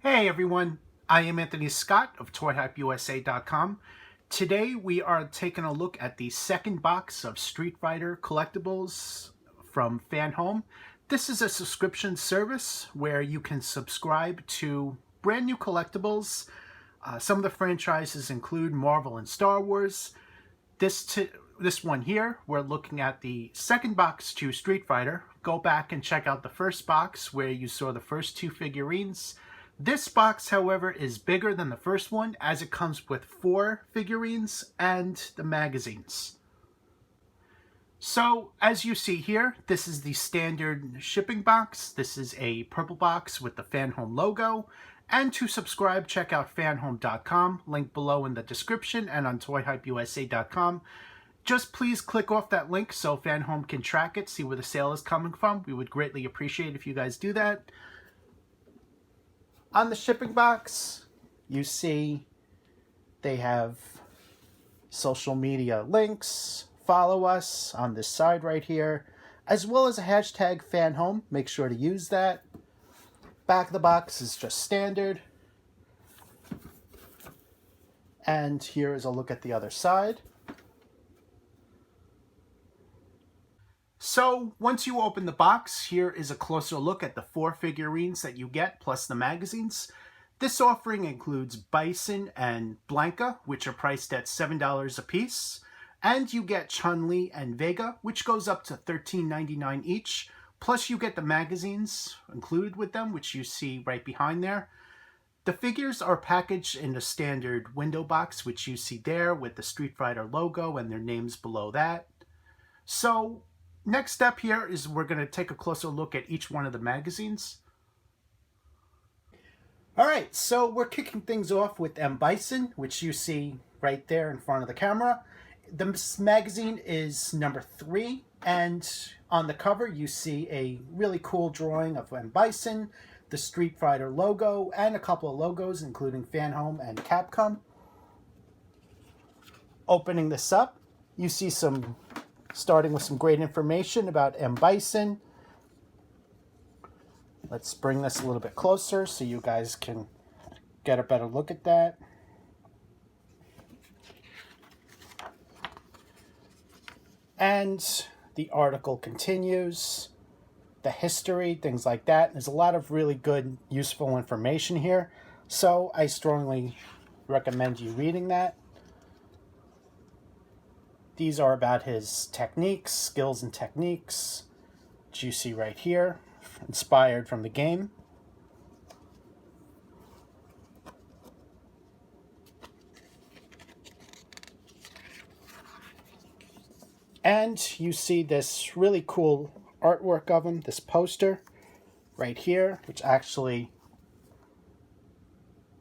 Hey everyone, I am Anthony Scott of ToyHypeUSA.com. Today we are taking a look at the second box of Street Fighter collectibles from FanHome. This is a subscription service where you can subscribe to brand new collectibles. Some of the franchises include Marvel and Star Wars. This one here, we're looking at the second box to Street Fighter. Go back and check out the first box where you saw the first two figurines. This box, however, is bigger than the first one as it comes with 4 figurines and the magazines. So, as you see here, this is the standard shipping box. This is a purple box with the FanHome logo. And to subscribe, check out fanhome.com, link below in the description and on toyhypeusa.com. Just please click off that link so FanHome can track it, see where the sale is coming from. We would greatly appreciate if you guys do that. On the shipping box, you see they have social media links, follow us on this side right here, as well as a hashtag FanHome. Make sure to use that. Back of the box is just standard. And here is a look at the other side. So once you open the box, here is a closer look at the 4 figurines that you get, plus the magazines. This offering includes Bison and Blanca, which are priced at $7 a piece. And you get Chun-Li and Vega, which goes up to $13.99 each. Plus you get the magazines included with them, which you see right behind there. The figures are packaged in a standard window box, which you see there with the Street Fighter logo and their names below that. So next step here is we're going to take a closer look at each one of the magazines. Alright, so we're kicking things off with Bison, which you see right there in front of the camera. This magazine is number 3, and on the cover you see a really cool drawing of Bison, the Street Fighter logo, and a couple of logos including FanHome and Capcom. Opening this up, you see starting with some great information about Bison. Let's bring this a little bit closer so you guys can get a better look at that. And the article continues, the history, things like that. There's a lot of really good, useful information here, so I strongly recommend you reading that. These are about his techniques, skills and techniques, which you see right here, inspired from the game. And you see this really cool artwork of him, this poster right here, which actually,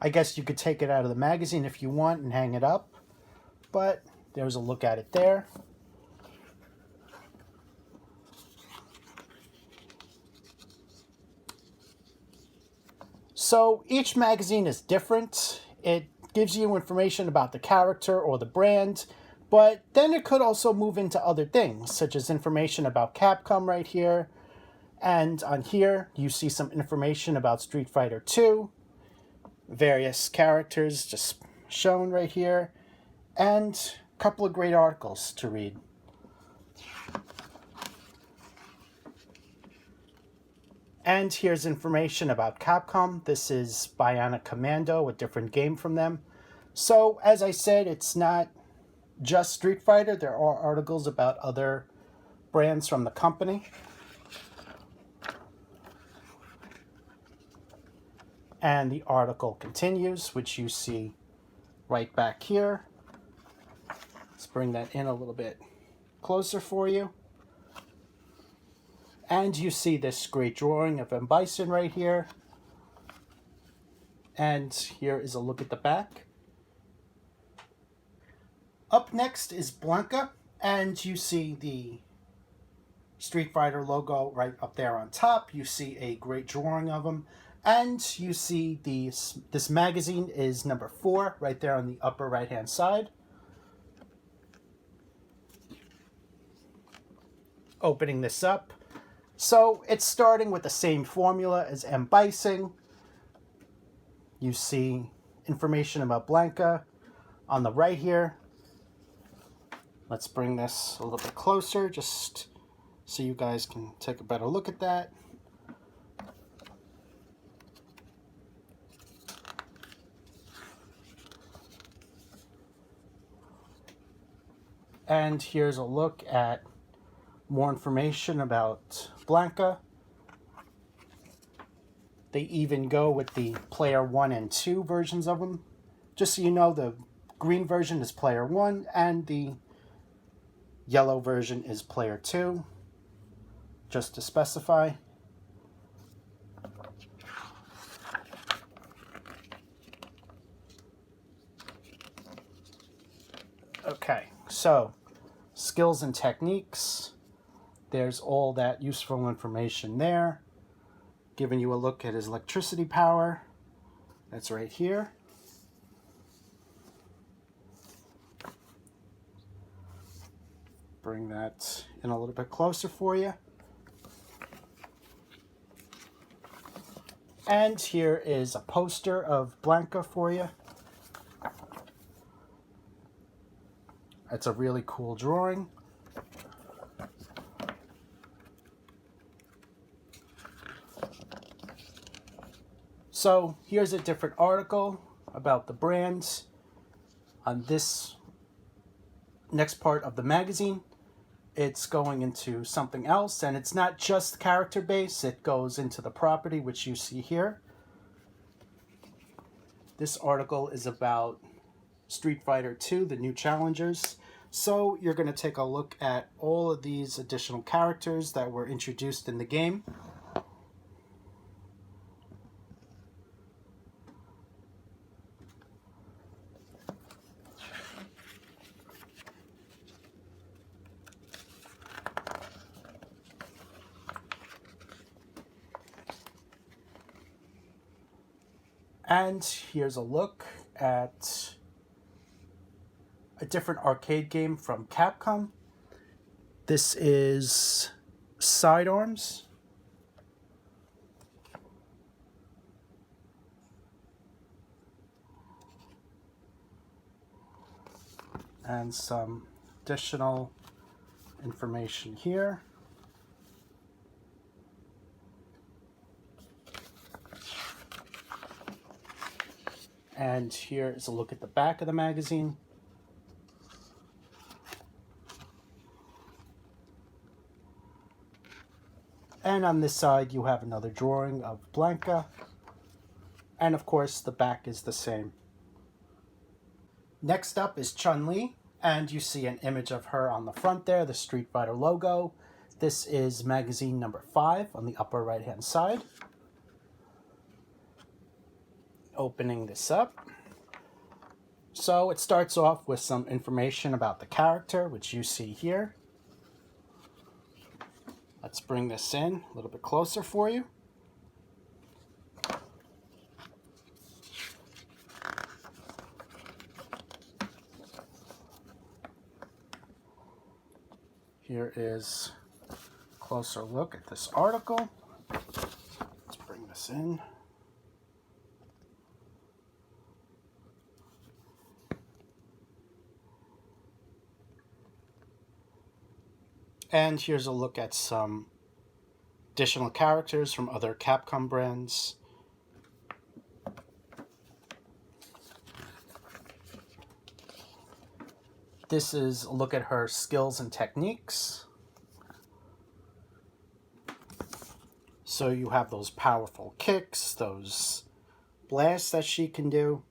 I guess you could take it out of the magazine if you want and hang it up, but there's a look at it there. So each magazine is different. It gives you information about the character or the brand, but then it could also move into other things, such as information about Capcom right here. And on here, you see some information about Street Fighter 2, various characters just shown right here, and a couple of great articles to read. And here's information about Capcom. This is Bionic Commando, a different game from them. So, as I said, it's not just Street Fighter. There are articles about other brands from the company. And the article continues, which you see right back here. Let's bring that in a little bit closer for you. And you see this great drawing of Bison right here. And here is a look at the back. Up next is Blanca, and you see the Street Fighter logo right up there on top. You see a great drawing of him. And you see this magazine is number 4 right there on the upper right hand side. Opening this up. So it's starting with the same formula as Bison. You see information about Blanca on the right here. Let's bring this a little bit closer just so you guys can take a better look at that. And here's a look at more information about Blanca. They even go with the player 1 and 2 versions of them. Just so you know, the green version is player 1 and the yellow version is player 2, just to specify. Okay, so skills and techniques. There's all that useful information there. Giving you a look at his electricity power. That's right here. Bring that in a little bit closer for you. And here is a poster of Blanca for you. It's a really cool drawing. So here's a different article about the brands on this next part of the magazine. It's going into something else, and it's not just character base, it goes into the property, which you see here. This article is about Street Fighter 2, the new challengers. So you're going to take a look at all of these additional characters that were introduced in the game. And here's a look at a different arcade game from Capcom. This is Sidearms. And some additional information here. And here is a look at the back of the magazine. And on this side, you have another drawing of Blanca. And of course, the back is the same. Next up is Chun-Li, and you see an image of her on the front there, the Street Fighter logo. This is magazine number 5 on the upper right-hand side. Opening this up. So it starts off with some information about the character, which you see here. Let's bring this in a little bit closer for you. Here is a closer look at this article. Let's bring this in. And here's a look at some additional characters from other Capcom brands. This is a look at her skills and techniques. So you have those powerful kicks, those blasts that she can do.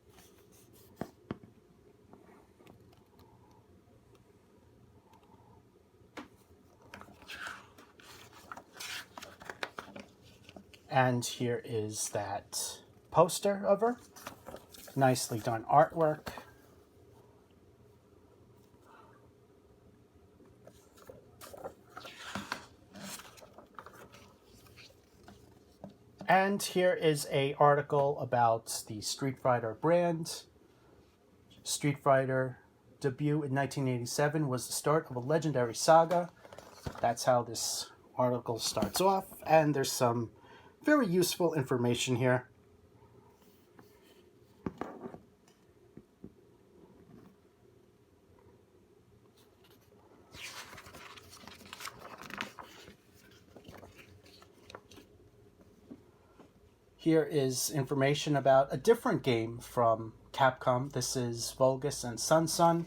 And here is that poster of her. Nicely done artwork. And here is an article about the Street Fighter brand. Street Fighter debut in 1987 was the start of a legendary saga. That's how this article starts off, and there's some very useful information here. Here is information about a different game from Capcom. This is Vega and Chun-Li.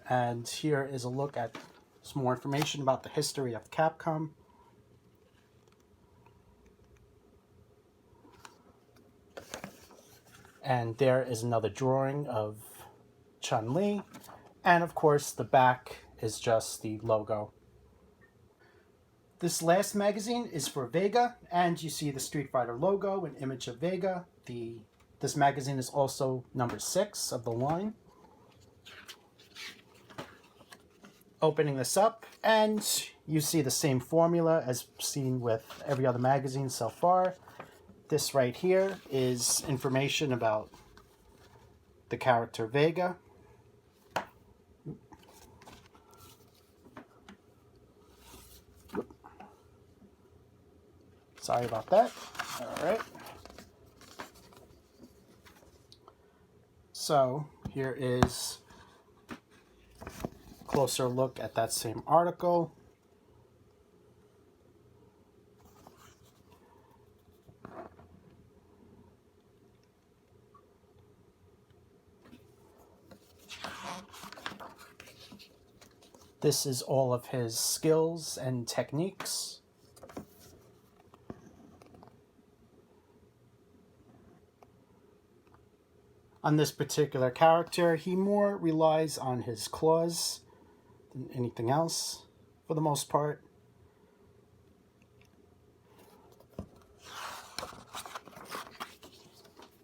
And here is a look at some more information about the history of Capcom. And there is another drawing of Chun-Li. And of course, the back is just the logo. This last magazine is for Vega, and you see the Street Fighter logo, an image of Vega. This magazine is also number 6 of the line. Opening this up, and you see the same formula as seen with every other magazine so far. This right here is information about the character Vega. Sorry about that. All right. So here is a closer look at that same article. This is all of his skills and techniques. On this particular character, he more relies on his claws than anything else, for the most part.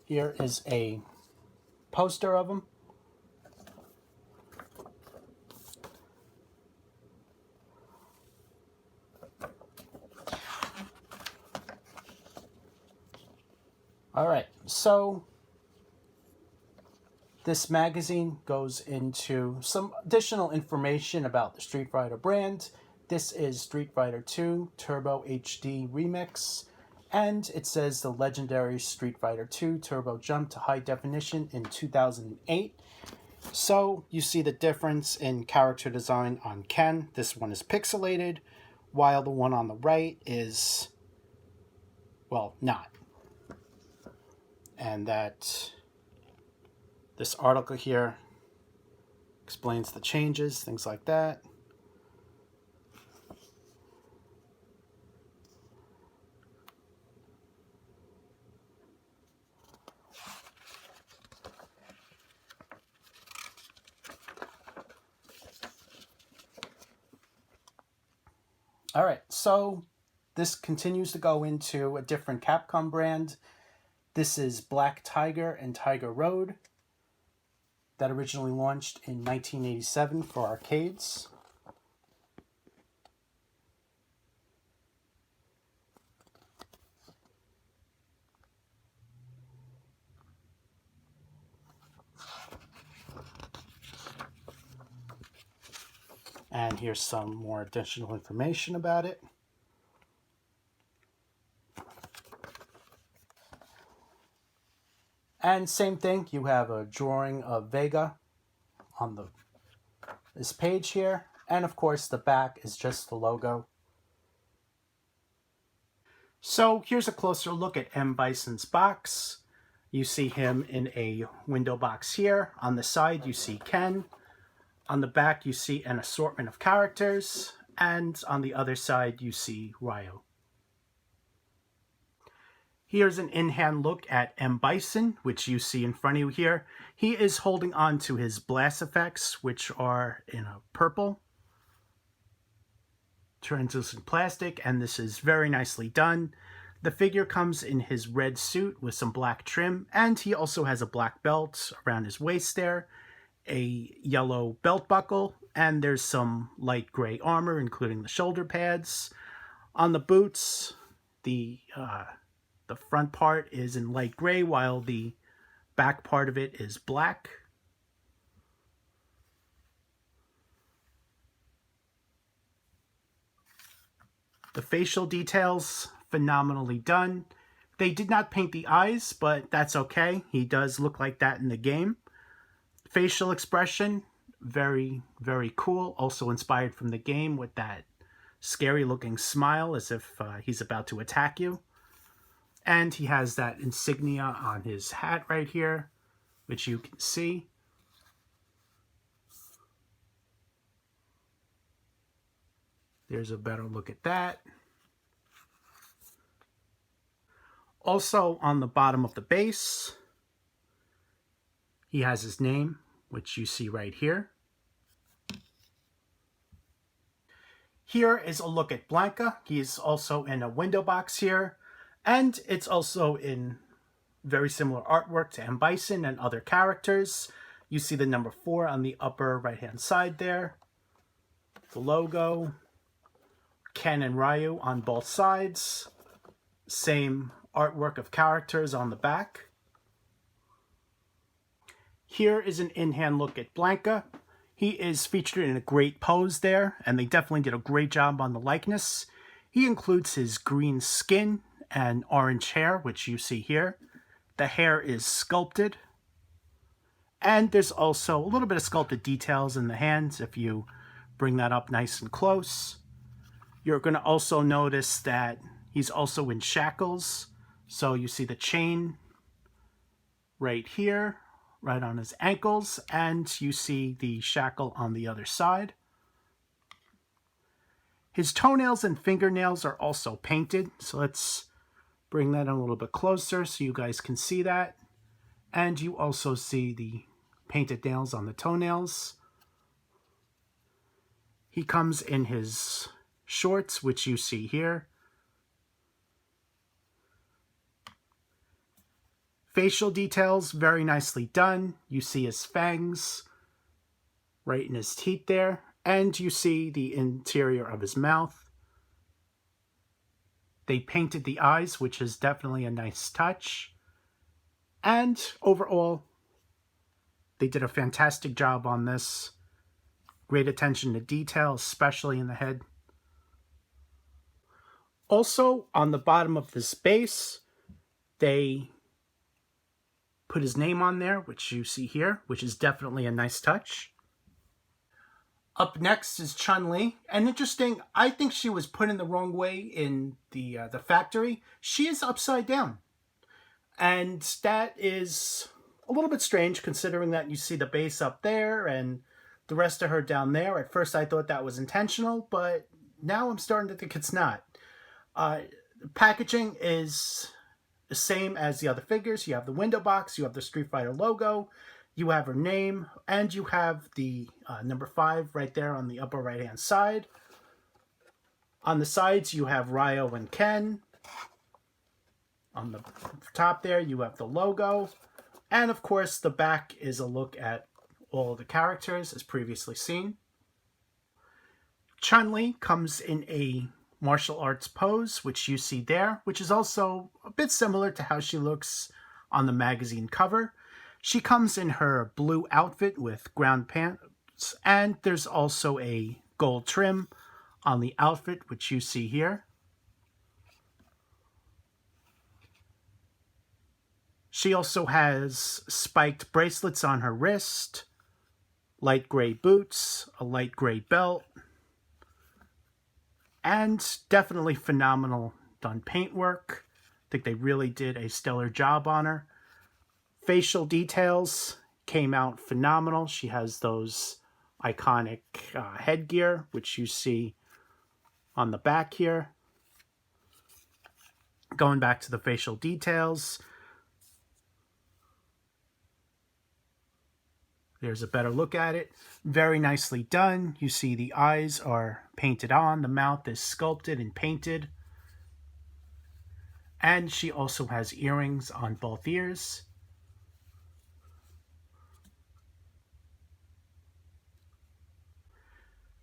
Here is a poster of him. All right, so this magazine goes into some additional information about the Street Fighter brand. This is Street Fighter 2 Turbo HD Remix, and it says the legendary Street Fighter 2 Turbo jumped to high definition in 2008. So you see the difference in character design on Ken. This one is pixelated, while the one on the right is, well, not. And that this article here explains the changes, things like that. All right, so this continues to go into a different Capcom brand. This is Black Tiger and Tiger Road, that originally launched in 1987 for arcades. And here's some more additional information about it. And same thing, you have a drawing of Vega on this page here. And of course, the back is just the logo. So here's a closer look at M. Bison's box. You see him in a window box here. On the side, you see Ken. On the back, you see an assortment of characters. And on the other side, you see Ryo. Here's an in-hand look at M. Bison, which you see in front of you here. He is holding on to his blast effects, which are in a purple translucent plastic, and this is very nicely done. The figure comes in his red suit with some black trim, and he also has a black belt around his waist there, a yellow belt buckle, and there's some light gray armor, including the shoulder pads. On the boots, the front part is in light gray, while the back part of it is black. The facial details, phenomenally done. They did not paint the eyes, but that's okay. He does look like that in the game. Facial expression, very, very cool. Also inspired from the game with that scary looking smile as if he's about to attack you. And he has that insignia on his hat right here, which you can see. There's a better look at that. Also on the bottom of the base, he has his name, which you see right here. Here is a look at Blanca. He's also in a window box here, and it's also in very similar artwork to Bison and other characters. You see the number 4 on the upper right-hand side there. The logo. Ken and Ryu on both sides. Same artwork of characters on the back. Here is an in-hand look at Blanka. He is featured in a great pose there, and they definitely did a great job on the likeness. He includes his green skin and orange hair, which you see here. The hair is sculpted. And there's also a little bit of sculpted details in the hands if you bring that up nice and close. You're going to also notice that he's also in shackles. So you see the chain right here, right on his ankles, and you see the shackle on the other side. His toenails and fingernails are also painted. So let's bring that a little bit closer so you guys can see that. And you also see the painted nails on the toenails. He comes in his shorts, which you see here. Facial details, very nicely done. You see his fangs right in his teeth there, and you see the interior of his mouth. They painted the eyes, which is definitely a nice touch. And overall, they did a fantastic job on this. Great attention to detail, especially in the head. Also, on the bottom of this base, they put his name on there, which you see here, which is definitely a nice touch. Up next is Chun-Li, and interesting, I think she was put in the wrong way in the factory. She is upside down, and that is a little bit strange considering that you see the base up there and the rest of her down there. At first I thought that was intentional, but now I'm starting to think it's not. Packaging is the same as the other figures. You have the window box, you have the Street Fighter logo, you have her name, and you have the number 5 right there on the upper right hand side. On the sides you have Ryo and Ken. On the top there you have the logo. And of course the back is a look at all of the characters as previously seen. Chun-Li comes in a martial arts pose, which you see there, which is also a bit similar to how she looks on the magazine cover. She comes in her blue outfit with ground pants, and there's also a gold trim on the outfit, which you see here. She also has spiked bracelets on her wrist, light gray boots, a light gray belt, and definitely phenomenal done paintwork. I think they really did a stellar job on her. Facial details came out phenomenal. She has those iconic headgear, which you see on the back here. Going back to the facial details, there's a better look at it. Very nicely done. You see the eyes are painted on. The mouth is sculpted and painted. And she also has earrings on both ears.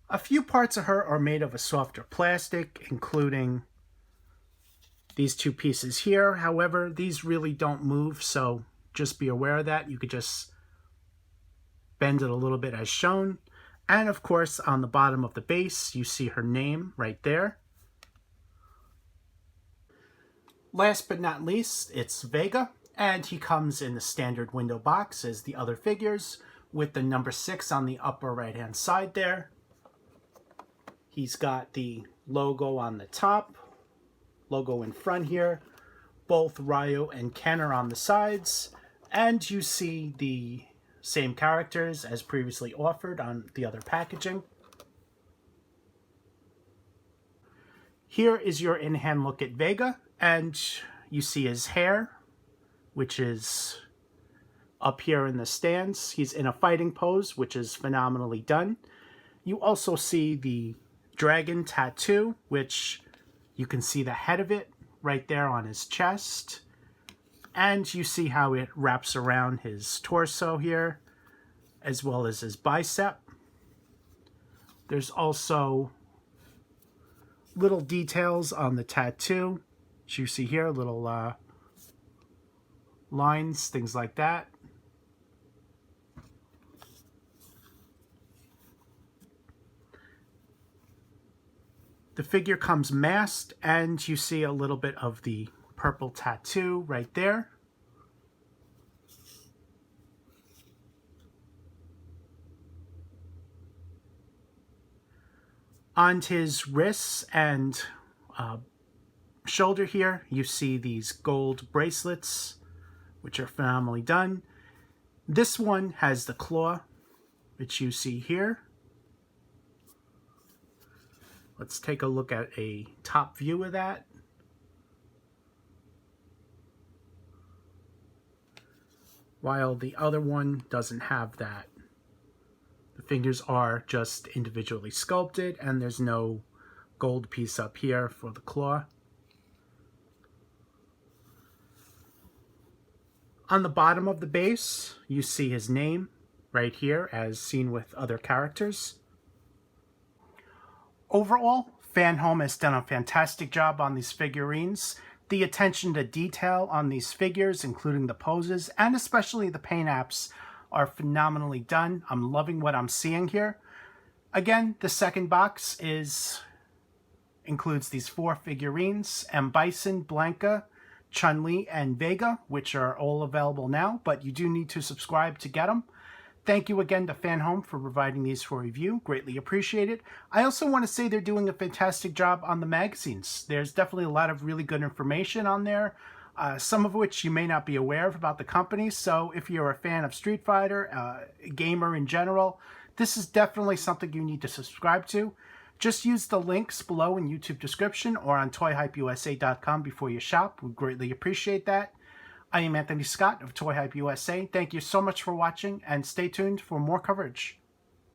A few parts of her are made of a softer plastic, including these two pieces here. However, these really don't move, so just be aware of that. You could just bend it a little bit as shown. And of course, on the bottom of the base, you see her name right there. Last but not least, it's Vega, and he comes in the standard window box as the other figures with the number 6 on the upper right hand side there. He's got the logo on the top, logo in front here. Both Ryo and Ken are on the sides, and you see the same characters as previously offered on the other packaging. Here is your in-hand look at Vega, and you see his hair, which is up here in the stance. He's in a fighting pose, which is phenomenally done. You also see the dragon tattoo, which you can see the head of it right there on his chest. And you see how it wraps around his torso here, as well as his bicep. There's also little details on the tattoo, which you see here, little lines, things like that. The figure comes masked, and you see a little bit of the purple tattoo right there. On his wrists and shoulder here, you see these gold bracelets, which are phenomenally done. This one has the claw, which you see here. Let's take a look at a top view of that. While the other one doesn't have that. The fingers are just individually sculpted, and there's no gold piece up here for the claw. On the bottom of the base, you see his name right here, as seen with other characters. Overall, FanHome has done a fantastic job on these figurines. The attention to detail on these figures, including the poses, and especially the paint apps, are phenomenally done. I'm loving what I'm seeing here. Again, the second box includes these 4 figurines, Bison, Blanca, Chun-Li, and Vega, which are all available now, but you do need to subscribe to get them. Thank you again to FanHome for providing these for review. Greatly appreciated. I also want to say they're doing a fantastic job on the magazines. There's definitely a lot of really good information on there, some of which you may not be aware of about the company. So if you're a fan of Street Fighter, a gamer in general, this is definitely something you need to subscribe to. Just use the links below in YouTube description or on toyhypeusa.com before you shop. We greatly appreciate that. I am Anthony Scott of Toy Hype USA. Thank you so much for watching, and stay tuned for more coverage.